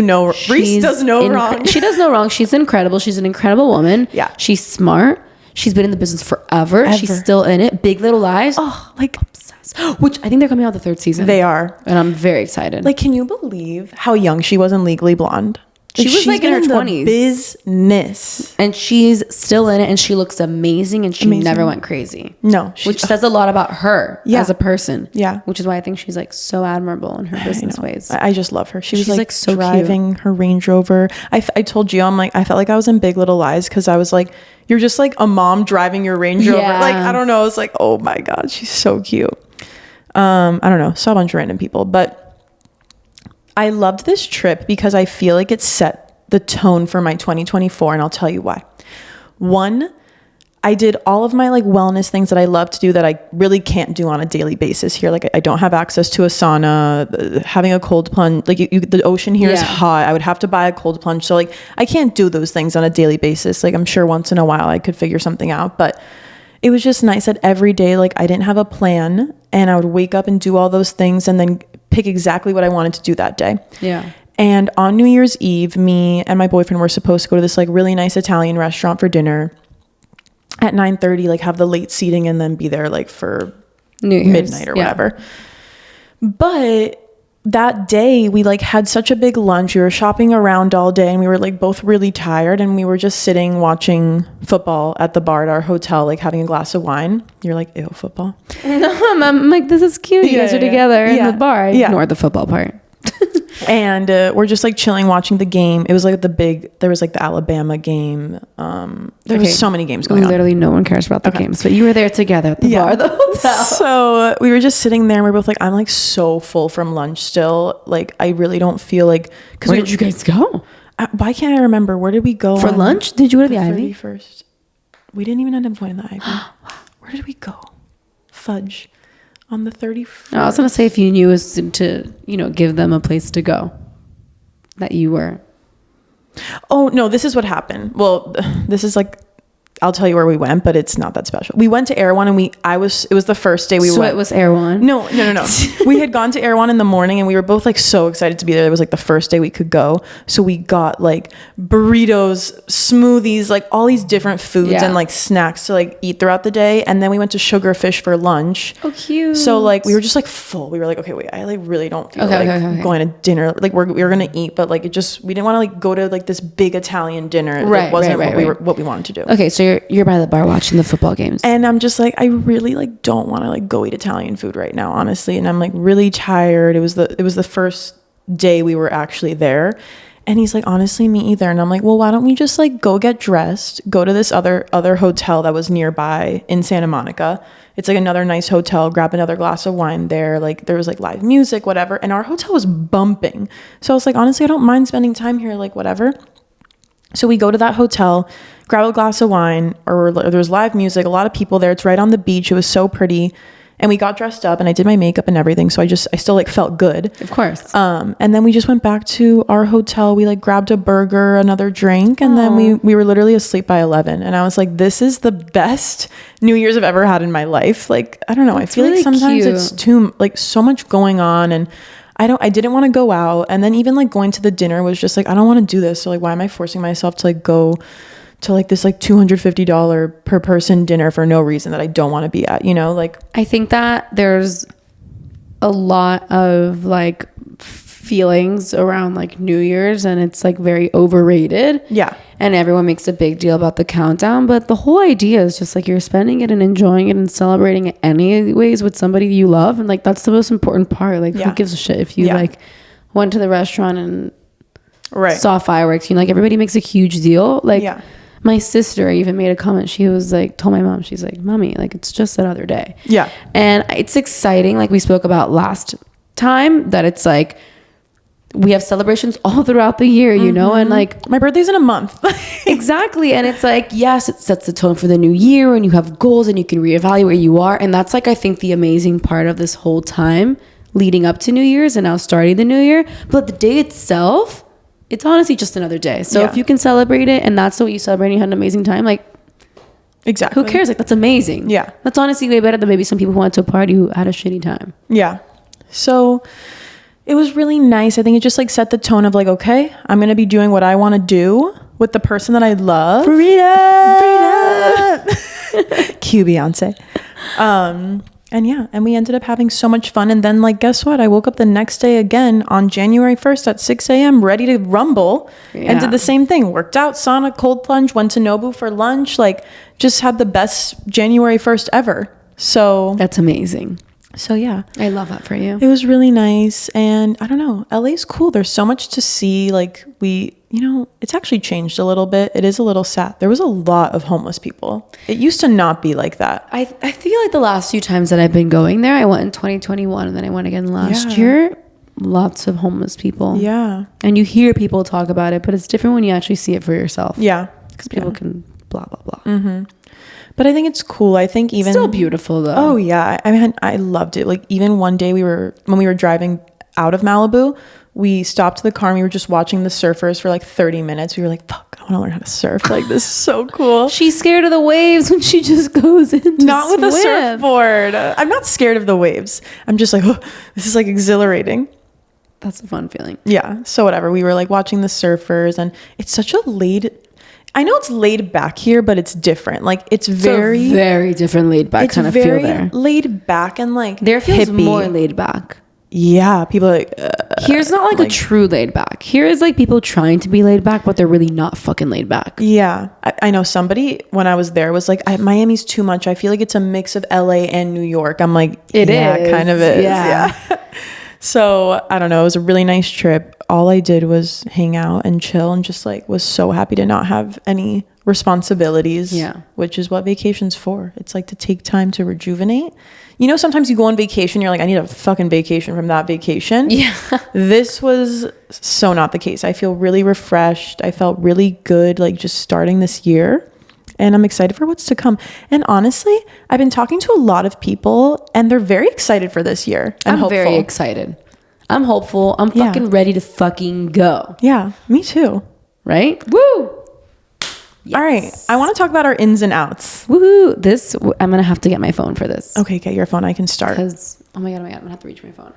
Reese does no wrong. She does no wrong. She's incredible. She's an incredible woman. Yeah. She's smart. She's been in the business forever. She's still in it. Big Little Lies. Oh, like obsessed. Which I think they're coming out the 3rd season. They are. And I'm very excited. Like, can you believe how young she was in Legally Blonde? She was like in her 20s. Business. And she's still in it, and she looks amazing, and she never went crazy. No. Which says a lot about her as a person. Yeah. Which is why I think she's like so admirable in her business ways. I just love her. She's like so driving cute. Her Range Rover. I told you, I'm like, I felt like I was in Big Little Lies because I was like, you're just like a mom driving your Range Rover. Yeah. Like, I don't know. It's like, oh my God, she's so cute. I don't know. Saw a bunch of random people, but I loved this trip because I feel like it set the tone for my 2024, and I'll tell you why. One, I did all of my like wellness things that I love to do that I really can't do on a daily basis here. Like I don't have access to a sauna, having a cold plunge. Like the ocean here is hot. I would have to buy a cold plunge. So like I can't do those things on a daily basis. Like I'm sure once in a while I could figure something out, but it was just nice that every day, like I didn't have a plan, and I would wake up and do all those things and then pick exactly what I wanted to do that day. Yeah. And on New Year's Eve, me and my boyfriend were supposed to go to this like really nice Italian restaurant for dinner at 9:30, like have the late seating and then be there like for midnight or whatever. But that day we like had such a big lunch. We were shopping around all day, and we were like both really tired, and we were just sitting watching football at the bar at our hotel, like having a glass of wine. You're like, ew, football. No, I'm like, this is cute. You guys are together in the bar. I ignored the football part. And we're just like chilling watching the game. It was like there was like the Alabama game. There was so many games going on. Literally no one cares about the games, but you were there together at the bar, the hotel. So we were just sitting there, and we were both like, I'm like so full from lunch still. Like I really don't feel like. Where did you guys go? Why can't I remember? Where did we go for lunch? Did you go to the Ivy? 31st. We didn't even end up going to the Ivy. Where did we go? Fudge. On the 31st. I was going to say, if you knew, was to, give them a place to go that you were. Oh, no, this is what happened. Well, this is like, I'll tell you where we went, but it's not that special. We went to Erewhon and it was the first day we So went. it was Erewhon? No. We had gone to Erewhon in the morning and we were both like so excited to be there. It was like the first day we could go. So we got like burritos, smoothies, like all these different foods and like snacks to like eat throughout the day. And then we went to Sugarfish for lunch. Oh, cute. So like we were just like full. We were like, okay, wait, I like really don't feel going to dinner. Like we were going to eat, but like we didn't want to like go to like this big Italian dinner. It wasn't what we wanted to do. Okay, so you're by the bar watching the football games. And I'm just like, I really like don't want to like go eat Italian food right now, honestly. And I'm like really tired. It was the first day we were actually there. And he's like, honestly, me either. And I'm like, well, why don't we just like go get dressed, go to this other hotel that was nearby in Santa Monica. It's like another nice hotel, grab another glass of wine there. Like there was like live music, whatever. And our hotel was bumping. So I was like, honestly, I don't mind spending time here, like whatever. So we go to that hotel, grab a glass of wine, or there was live music, a lot of people there. It's right on the beach. It was so pretty. And we got dressed up and I did my makeup and everything. So I still like felt good. Of course. And then we just went back to our hotel. We like grabbed a burger, another drink, and then we were literally asleep by 11. And I was like, this is the best New Year's I've ever had in my life. Like, I don't know. That's I feel really like sometimes cute. it's too, like so much going on, and I didn't want to go out. And then even like going to the dinner was just like, I don't want to do this. So like, why am I forcing myself to like go to like this like $250 per person dinner for no reason that I don't want to be at, like. I think that there's a lot of like feelings around like New Year's, and it's like very overrated. Yeah. And everyone makes a big deal about the countdown, but the whole idea is just like you're spending it and enjoying it and celebrating it anyways with somebody you love, and like that's the most important part. Like who gives a shit if you like went to the restaurant and saw fireworks? Like everybody makes a huge deal. Like my sister even made a comment. She was like, told my mom, she's like, mommy, like it's just another day. Yeah. And it's exciting, like we spoke about last time, that it's like we have celebrations all throughout the year, and like my birthday's in a month. Exactly. And it's like, yes, it sets the tone for the new year and you have goals and you can reevaluate where you are. And that's like, I think the amazing part of this whole time leading up to New Year's and now starting the new year. But the day itself, it's honestly just another day. So if you can celebrate it and that's what you celebrate and you had an amazing time, like, exactly, who cares? Like, that's amazing. Yeah. That's honestly way better than maybe some people who went to a party who had a shitty time. Yeah. So it was really nice. I think it just like set the tone of like, okay, I'm going to be doing what I want to do with the person that I love. Freedom. Cue Beyonce. And we ended up having so much fun. And then like, guess what? I woke up the next day again on January 1st at 6 a.m. ready to rumble and did the same thing. Worked out, sauna, cold plunge, went to Nobu for lunch. Like just had the best January 1st ever. So that's amazing. So yeah, I love that for you. It was really nice. And I don't know, LA's cool. There's so much to see. Like it's actually changed a little bit. It is a little sad. There was a lot of homeless people. It used to not be like that. I feel like the last few times that I've been going there, I went in 2021 and then I went again last year. Lots of homeless people. Yeah. And you hear people talk about it, but it's different when you actually see it for yourself. Yeah. Because people can blah, blah, blah. Mm-hmm. But I think it's cool. I think even... Still beautiful though. Oh yeah. I mean, I loved it. Like even one day when we were driving out of Malibu, we stopped the car and we were just watching the surfers for like 30 minutes. We were like, fuck, I want to learn how to surf. Like this is so cool. She's scared of the waves when she just goes in to Not swim. With a surfboard. I'm not scared of the waves. I'm just like, oh, this is like exhilarating. That's a fun feeling. Yeah. So whatever. We were like watching the surfers and it's such a I know it's laid back here, but it's different. Like it's very, very different laid back kind of feel there. It's very laid back and like there feels hippie. More laid back. Yeah, people are like here's not like a true laid back. Here is like people trying to be laid back, but they're really not fucking laid back. Yeah, I know somebody when I was there was like, Miami's too much. I feel like it's a mix of LA and New York. I'm like, it is. Kind of is. Yeah. So I don't know. It was a really nice trip. All I did was hang out and chill and just like was so happy to not have any responsibilities. Yeah. Which is what vacation's for. It's like to take time to rejuvenate. Sometimes you go on vacation, you're like, I need a fucking vacation from that vacation. Yeah. This was so not the case. I feel really refreshed. I felt really good, like just starting this year. And I'm excited for what's to come. And honestly, I've been talking to a lot of people and they're very excited for this year. I'm very excited. I'm hopeful. I'm fucking ready to fucking go. Yeah, me too. Right? Woo! All right. I want to talk about our ins and outs. Woohoo. I'm going to have to get my phone for this. Okay, get your phone. I can start. Because, oh my God, I'm going to have to reach my phone.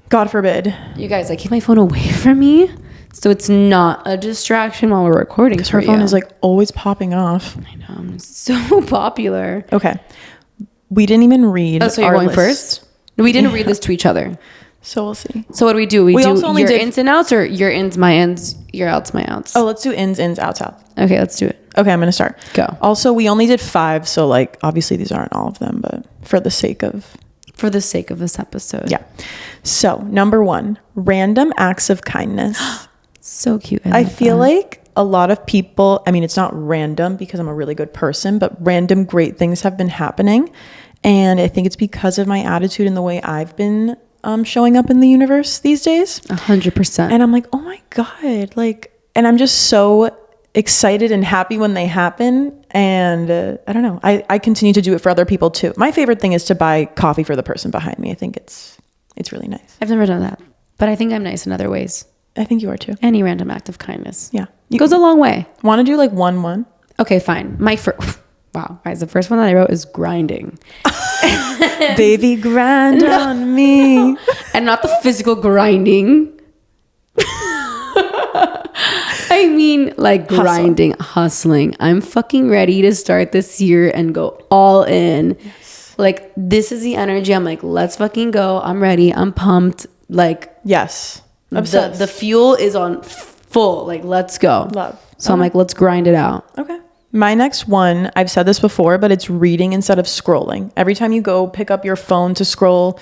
God forbid. You guys, I keep my phone away from me. So it's not a distraction while we're recording. Because her phone is like always popping off. I know. I'm so popular. Okay. We didn't even read. Oh, so you're going first? No, we didn't read this to each other. So we'll see. So what do? We do also only your did ins and outs, or your ins, my ins, your outs, my outs? Oh, let's do ins, outs, outs. Okay, let's do it. Okay, I'm going to start. Go. Also, we only did 5. So like, obviously these aren't all of them, but for the sake of this episode. Yeah. So number 1, random acts of kindness. So cute. I feel like a lot of people, I mean, it's not random because I'm a really good person, but random great things have been happening. And I think it's because of my attitude and the way I've been showing up in the universe these days. 100%. And I'm like, oh my God, like, and I'm just so excited and happy when they happen. And I don't know, I continue to do it for other people too. My favorite thing is to buy coffee for the person behind me. I think it's really nice. I've never done that, but I think I'm nice in other ways. I think you are too. Any random act of kindness. Yeah. It goes a long way. Want to do like one? Okay, fine. Wow, guys, the first one that I wrote is grinding. Baby, grind on me. And not the physical grinding. I mean, like grinding, hustling. I'm fucking ready to start this year and go all in. Yes. Like, this is the energy. I'm like, let's fucking go. I'm ready. I'm pumped. Like, yes. The fuel is on full. Like, let's go. Love. So I'm like, let's grind it out. Okay. My next one, I've said this before, but it's reading instead of scrolling. Every time you go pick up your phone to scroll,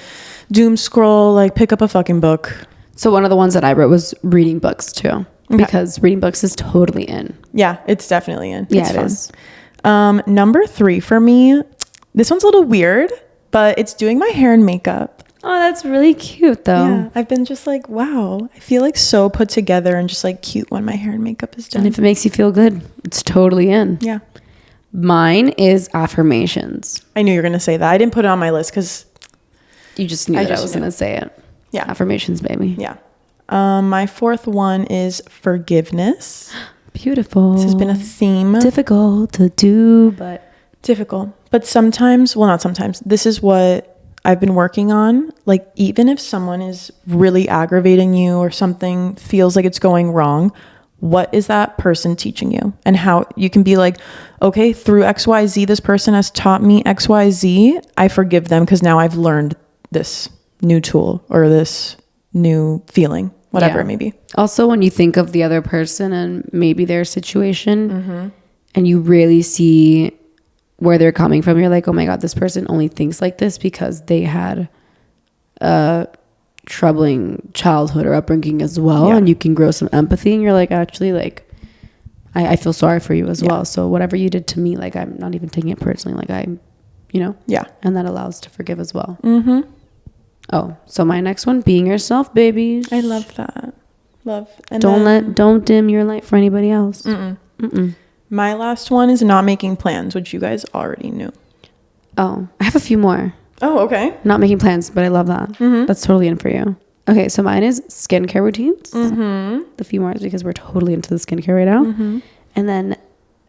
doom scroll, like pick up a fucking book. So one of the ones that I wrote was reading books too. Okay. Because reading books is totally in. Yeah, it's definitely in. Yeah, it's fun. Number 3 for me, this one's a little weird, but it's doing my hair and makeup. Oh, that's really cute though. Yeah, I've been just like, wow, I feel like so put together and just like cute when my hair and makeup is done. And if it makes you feel good, it's totally in. Yeah. Mine is affirmations. I knew you were going to say that. I didn't put it on my list because you just knew that I was going to say it. Yeah. Affirmations, baby. Yeah. My 4th one is forgiveness. Beautiful. This has been a theme. Difficult to do, but difficult. But sometimes, well, not sometimes. This is what I've been working on. Like, even if someone is really aggravating you or something feels like it's going wrong, what is that person teaching you? And how you can be like, okay, through XYZ, this person has taught me XYZ. I forgive them because now I've learned this new tool or this new feeling, whatever it may be. Also, when you think of the other person and maybe their situation, and you really see where they're coming from, you're like, oh my God, this person only thinks like this because they had a troubling childhood or upbringing as well. And you can grow some empathy and you're like, actually, like, I feel sorry for you as well. So whatever you did to me, like, I'm not even taking it personally. Like, I'm, you know? Yeah. And that allows to forgive as well. Oh, so my next one, being yourself, babies. I love that. Love. And don't dim your light for anybody else. My last one is not making plans, which you guys already knew. Oh, I have a few more. Oh, okay. Not making plans, but I love that. That's totally in for you. Okay, so mine is skincare routines. The few more is because we're totally into the skincare right now. And then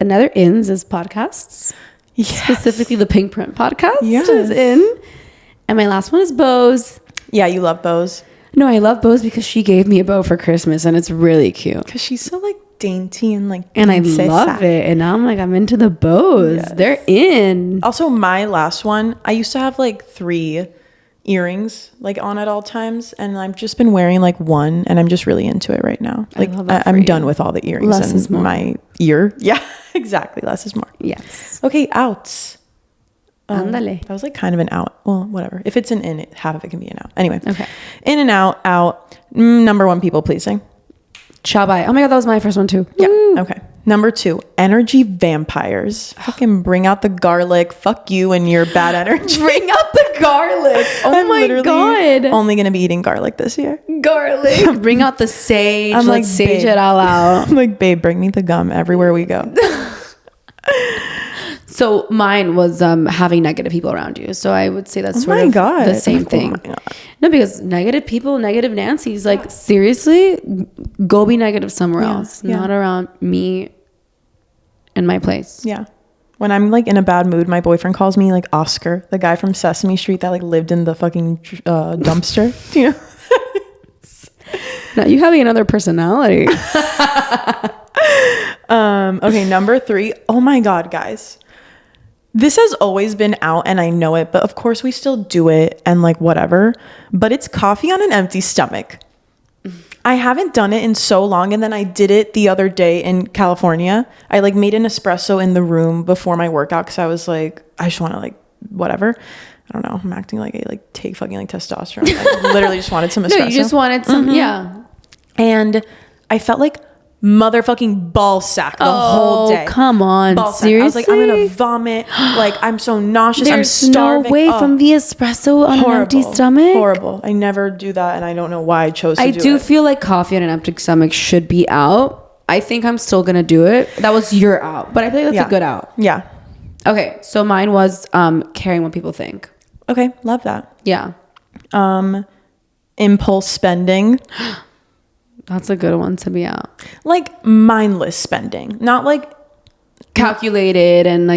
another ins is podcasts. Yes. Specifically the Pink Print podcast is in. And my last one is bows. Yeah, you love bows. No, I love bows because she gave me a bow for Christmas and it's really cute. Because she's so like dainty and like and I love it. And now I'm like, I'm into the bows. Yes. They're in. Also, my last one, I used to have like 3 earrings like on at all times, and I've just been wearing like one, and I'm just really into it right now. Like I'm done with all the earrings. Less is more. My ear. Yeah, exactly. Less is more. Yes. Okay, outs. Ándale. That was like kind of an out. Well, whatever. If it's an in, half of it can be an out. Anyway. Okay. In and out. Number 1, people pleasing. Chabai. Oh my God, that was my first one too. Yeah. Woo. Okay. Number 2, energy vampires. Fucking bring out the garlic. Fuck you and your bad energy. Bring out the garlic. Oh my God. Only gonna be eating garlic this year. Garlic. Bring out the sage. I'm Let's sage it all out. I'm like, babe, bring me the gum everywhere we go. So mine was having negative people around you. So I would say that's sort of the same thing. No, because negative people, negative Nancy's, like seriously, go be negative somewhere else, not around me in my place. Yeah. When I'm like in a bad mood, my boyfriend calls me like Oscar, the guy from Sesame Street that like lived in the fucking dumpster. Do you know? Now you having another personality. Okay, number 3. Oh my God, guys. This has always been out and I know it, but of course we still do it and like whatever. But it's coffee on an empty stomach. I haven't done it in so long, and then I did it the other day in California. I like made an espresso in the room before my workout because I was like, I just want to like whatever. I don't know. I'm acting like I like take fucking like testosterone. I literally just wanted some espresso. No, you just wanted some, yeah. And I felt like motherfucking ball sack the whole day. Come on, ball sack. seriously? I was like, I'm gonna vomit. Like I'm so nauseous. I'm There's starving. no way from the espresso on an empty stomach. Horrible. I never do that, and I don't know why I chose to do it. I do feel like coffee on an empty stomach should be out. I think I'm still gonna do it. That was your out, but I think that's a good out. Yeah. Okay, so mine was caring what people think. Okay, love that. Yeah. Impulse spending. That's a good one to be out. Like mindless spending, not like calculated and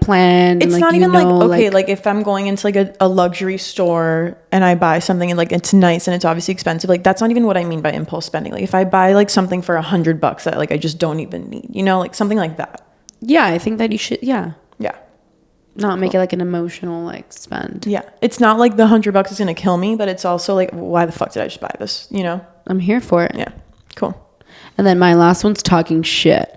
planned. It's and not even like, okay, like if I'm going into like a luxury store and I buy something and like it's nice and it's obviously expensive, like that's not even what I mean by impulse spending. Like if I buy like something for $100 that like I just don't even need, you know, like something like that. Yeah, I think that you should. Yeah. Not make it like an emotional like spend. Yeah, it's not like the $100 is gonna kill me, but it's also like, why the fuck did I just buy this? You know, I'm here for it. Yeah, cool. And then my last one's talking shit.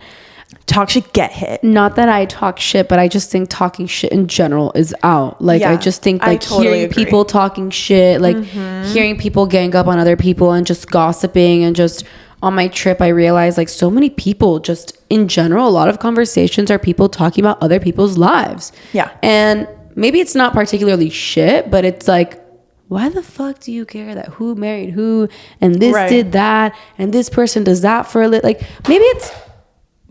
Talk shit, get hit. Not that I talk shit, but I just think talking shit in general is out. Like I just think like hearing people talking shit, like hearing people gang up on other people and just gossiping and just. On my trip, I realized like so many people just in general, a lot of conversations are people talking about other people's lives. Yeah. And maybe it's not particularly shit, but it's like, why the fuck do you care that who married who and this did that and this person does that for a like maybe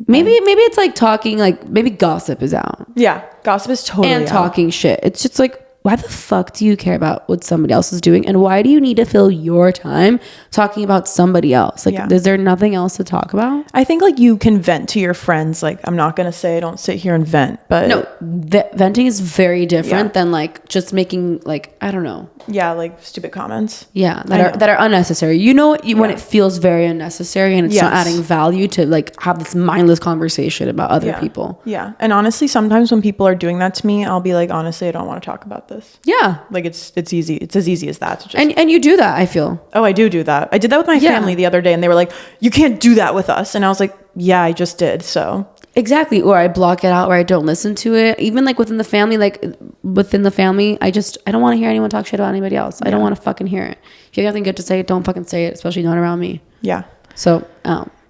it's like talking like maybe gossip is out. Yeah. Gossip is totally and out. Talking shit. It's just like, why the fuck do you care about what somebody else is doing? And why do you need to fill your time talking about somebody else? Like, is there nothing else to talk about? I think like you can vent to your friends. Like, I'm not going to say don't sit here and vent, but no, venting is very different than like just making like, I don't know. Yeah. Like stupid comments. Yeah. That are unnecessary. You know, when it feels very unnecessary and it's not adding value to like have this mindless conversation about other people. Yeah. And honestly, sometimes when people are doing that to me, I'll be like, honestly, I don't want to talk about this. Yeah. Like it's easy. It's as easy as that. To just... And you do that, I feel. Oh, I do that. I did that with my family the other day and they were like, you can't do that with us. And I was like, yeah, I just did. So exactly. Or I block it out or I don't listen to it. Even like within the family, I don't want to hear anyone talk shit about anybody else. I don't want to fucking hear it. If you have nothing good to say, don't fucking say it, especially not around me. Yeah. So,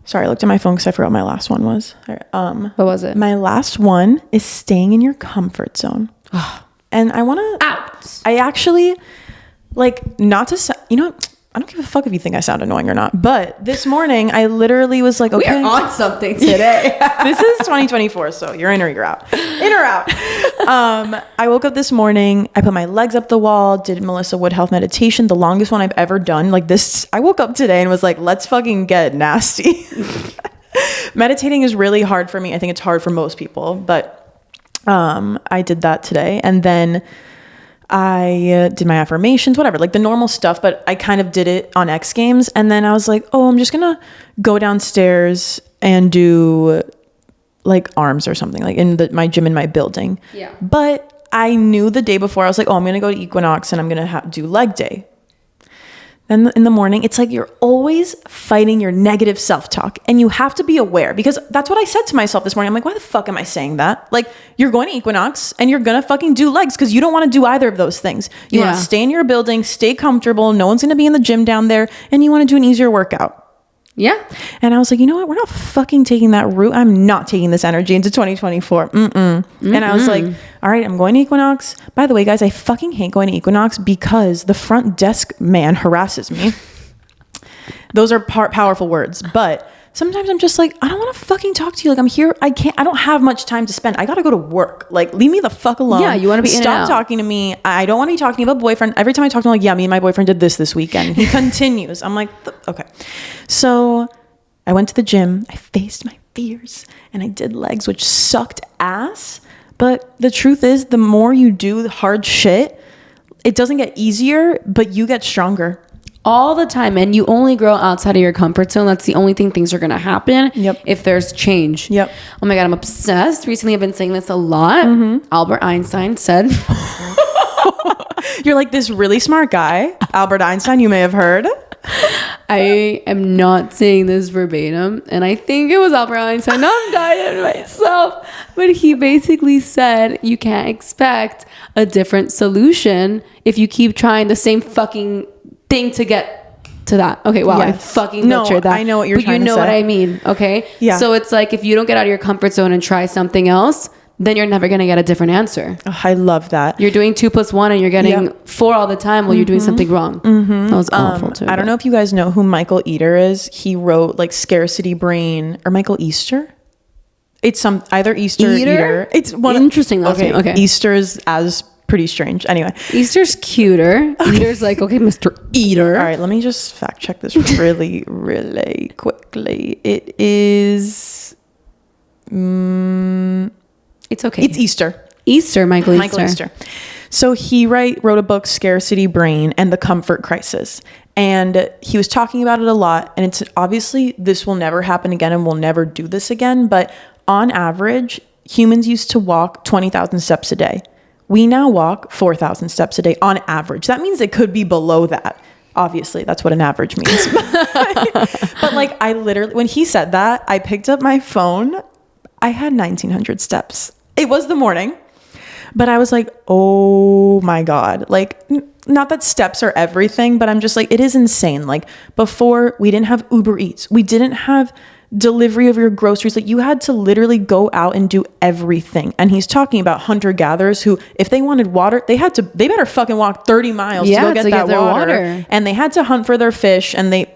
sorry, I looked at my phone because I forgot what my last one was. What was it? My last one is staying in your comfort zone. And I want to... Out! I actually, like, not to... You know what? I don't give a fuck if you think I sound annoying or not. But this morning, I literally was like, okay. We're on something today. This is 2024, so you're in or you're out. In or out. I woke up this morning. I put my legs up the wall, did Melissa Wood health meditation, the longest one I've ever done. Like this, I woke up today and was like, let's fucking get nasty. Meditating is really hard for me. I think it's hard for most people, but I did that today. And then I did my affirmations, whatever, like the normal stuff, but I kind of did it on X Games. And then I was like, oh, I'm just going to go downstairs and do like arms or something like in my gym in my building. Yeah. But I knew the day before, I was like, oh, I'm going to go to Equinox and I'm going to do leg day. Then in the morning, it's like you're always fighting your negative self-talk and you have to be aware because that's what I said to myself this morning. I'm like, why the fuck am I saying that? Like you're going to Equinox and you're going to fucking do legs because you don't want to do either of those things. You want to stay in your building, stay comfortable. No one's going to be in the gym down there and you want to do an easier workout. Yeah. And I was like, you know what? We're not fucking taking that route. I'm not taking this energy into 2024. And I was like, all right, I'm going to Equinox. By the way, guys, I fucking hate going to Equinox because the front desk man harasses me. Those are powerful words. But sometimes I'm just like, I don't want to fucking talk to you. Like I'm here. I don't have much time to spend. I got to go to work. Like leave me the fuck alone. Yeah. You want to be Stop talking to me. I don't want to be talking about boyfriend. Every time I talk to him, I'm like, yeah, me and my boyfriend did this weekend. He continues. I'm like, okay. So I went to the gym. I faced my fierce and I did legs, which sucked ass. But the truth is, the more you do hard shit, it doesn't get easier, but you get stronger. All the time. And you only grow outside of your comfort zone. That's the only thing things are going to happen. Yep. If there's change. Yep. Oh my God, I'm obsessed. Recently, I've been saying this a lot. Albert Einstein said... You're like this really smart guy, Albert Einstein, you may have heard. I am not saying this verbatim, and I think it was Albert Einstein. Now I'm dying myself. But he basically said you can't expect a different solution if you keep trying the same fucking thing to get to that. Okay, wow, Yes. I fucking butchered that. I know what you're trying to say. But you know what I mean, okay? Yeah. So it's like if you don't get out of your comfort zone and try something else, then you're never going to get a different answer. Oh, I love that. You're doing 2 + 1 and you're getting 4 all the time while you're doing something wrong. That was awful too. I don't know if you guys know who Michael Eater is. He wrote like Scarcity Brain, or Michael Easter. It's some either Easter or Eater. It's one interesting last name. Okay. Easter is as pretty strange. Anyway, Easter's cuter. Eater's like, okay, Mr. Eater. all right, let me just fact check this really, really quickly. It is. It's okay. It's Easter. Easter, Michael Easter. So he wrote a book, Scarcity Brain and the Comfort Crisis. And he was talking about it a lot. And it's obviously this will never happen again and we'll never do this again. But on average, humans used to walk 20,000 steps a day. We now walk 4,000 steps a day on average. That means it could be below that. Obviously, that's what an average means. But like I literally, when he said that, I picked up my phone. I had 1,900 steps. It was the morning, but I was like, oh my God. Like, not that steps are everything, but I'm just like, it is insane. Like before we didn't have Uber Eats. We didn't have delivery of your groceries. Like you had to literally go out and do everything. And he's talking about hunter gatherers who, if they wanted water, they better fucking walk 30 miles to go get that water. And they had to hunt for their fish. And they,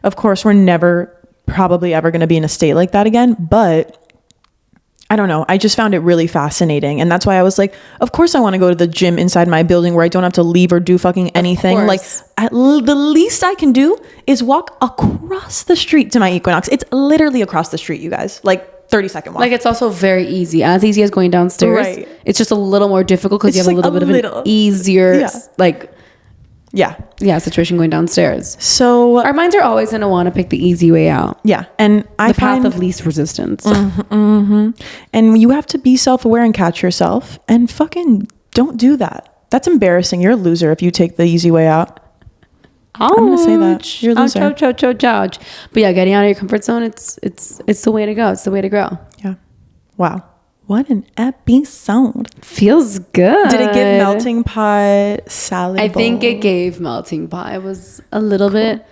of course we're never probably ever going to be in a state like that again. But I don't know. I just found it really fascinating. And that's why I was like, of course I want to go to the gym inside my building where I don't have to leave or do fucking anything. Like the least I can do is walk across the street to my Equinox. It's literally across the street, you guys. Like 30-second walk. Like it's also very easy. As easy as going downstairs. Right. It's just a little more difficult because you have a little bit of an easier situation going downstairs. So our minds are always going to want to pick the easy way out. Yeah. And the path of least resistance. And you have to be self-aware and catch yourself and fucking don't do that. That's embarrassing. You're a loser if you take the easy way out. Ouch. I'm going to say that. You're a loser. Ouch. But yeah, getting out of your comfort zone, it's the way to go. It's the way to grow. Yeah. Wow. What an episode. Feels good. Did it give melting pot salad I think it gave melting pot. It was a little bit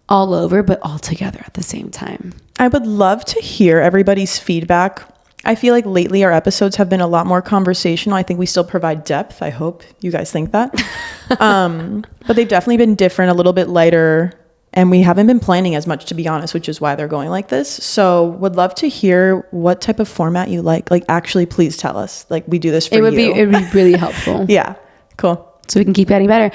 all over, but all together at the same time. I would love to hear everybody's feedback. I feel like lately our episodes have been a lot more conversational. I think we still provide depth. I hope you guys think that. But they've definitely been different, a little bit lighter. And we haven't been planning as much, to be honest, which is why they're going like this. So would love to hear what type of format you like. Like, actually, please tell us. Like, we do this for you. It would be really helpful. Yeah. Cool. So we can keep getting better.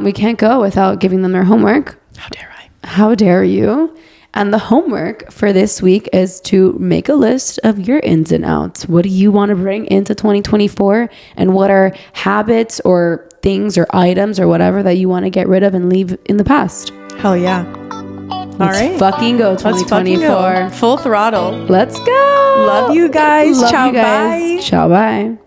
We can't go without giving them their homework. How dare I? How dare you? And the homework for this week is to make a list of your ins and outs. What do you want to bring into 2024? And what are habits or things or items or whatever that you want to get rid of and leave in the past? Hell yeah. Let's fucking go 2024. Full throttle. Let's go. Love you guys. Ciao, bye. Ciao, bye.